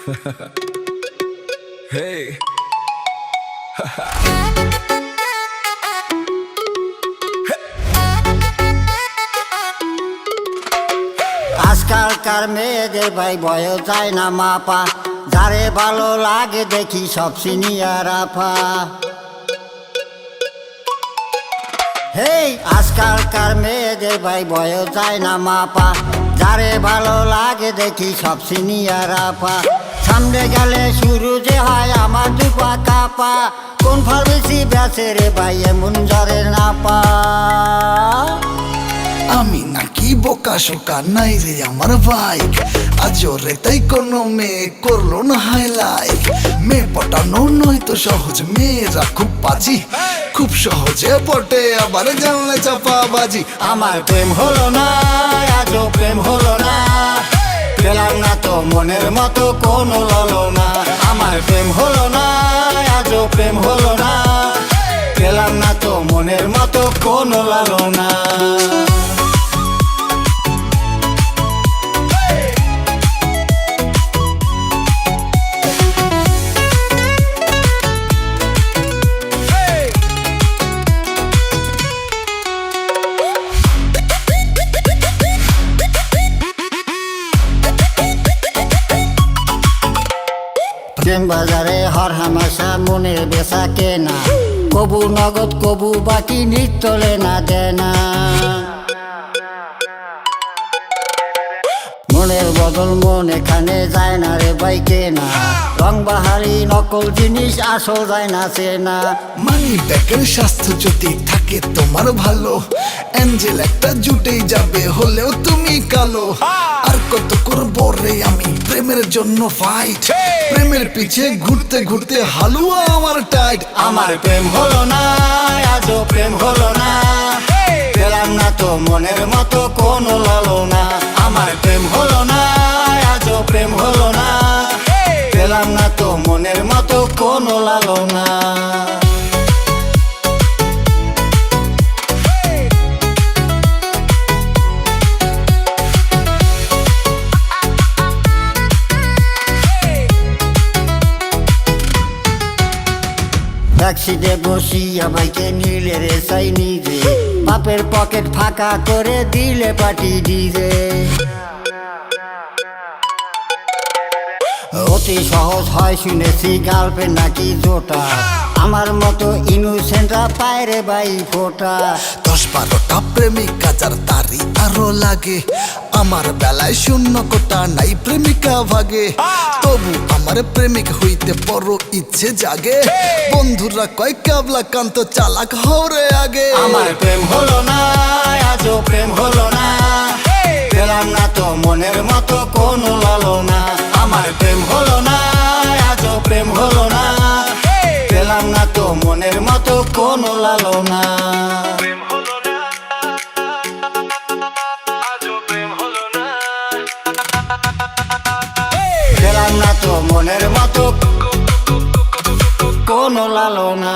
Hey. আজকালকার মেয়েদের ভাই বয়স যায় না মাপা, যারে ভালো লাগে দেখি সব সিনিয়র আফা। হেই, আজকালকার মেয়েদের ভাই বয়স যায় না মাপা, যারে ভালো লাগে দেখি সব সিনিয়র আফা। সামনে গেলে শুরু যে হয় আমার দুপা কাপা, কোন ফার্মেসি বেচে রে ভাই এমন জ্বরে না পা। আমি নাকি বোকা শোকা নাই রে আমার বাইক, আজরে তাই কোনো মেয়ে করলো না হাইলাইক। মেয়ে পটানো নয় তো সহজ, মেয়েরা খুব বাজি, খুব সহজে পটে আবার জানলে চাপা বাজি। আমার প্রেম হলো না, আজও প্রেম হলো না, পেলাম না তো মনের মতো কোনো ললনা। আমার প্রেম হলো না, আজও প্রেম হলো না, পেলাম না তো মনের মতো কোনো ললনা। প্রেম বাজারে হর হামেশা মনের বেচা কেনা, কবু নগদ কবু বাকি নিতলে না দেনা। মনের বদল মন এখানে যায় না রে ভাই কেনা, রং বাহারি নকল জিনিস আসল যায় না চেনা। মানি ব্যাগের স্বাস্থ্য যদি থাকে তোমার ভালো, অ্যাঞ্জেল একটা জুটেই যাবে হলেও তুমি কালো। আর কত করবো রে আমি প্রেমের জন্য ফাইট, প্রেমের পিছে ঘুরতে ঘুরতে হালুয়া আমার টাইট। আমার প্রেম হলো না, আজও প্রেম হলো না, পেলাম না তো মনের মতো কোনো ললনা। আমার প্রেম হলো না, আজও প্রেম হলো না, পেলাম না তো মনের মতো কোনো লালনা। ট্যাক্সিতে বসিয়া বাইকে নিলে রে সাই নিজে, বাপের পকেট ফাঁকা করে দিলে পাটি ডিজে। অতি সহজ হয় শুনেছি গার্লফ্রেন্ড নাকি জোটা, আমার মতো ইনোসেন্টরা পায় রে ভাই ফোটা। 10-12টা প্রেমিকা যার তারি আরো লাগে, আমার বেলায় শূন্য কোটা নাই প্রেমিকা ভাগে। তবু আমার প্রেমিক হইতে বড় ইচ্ছে জাগে, বন্ধুরা কয় কাবলা কান্ত চালাক হরে আগে। আমার প্রেম হলো না, আজও প্রেম হলো না, পেলাম না তো মনের মতো কোনো ললনা। আমার প্রেম হলো না, আজও প্রেম হলো না, পেলাম না তো মনের মতো কোনো লালনা। পেলাম না তো মনের মতো কোনো লালনা।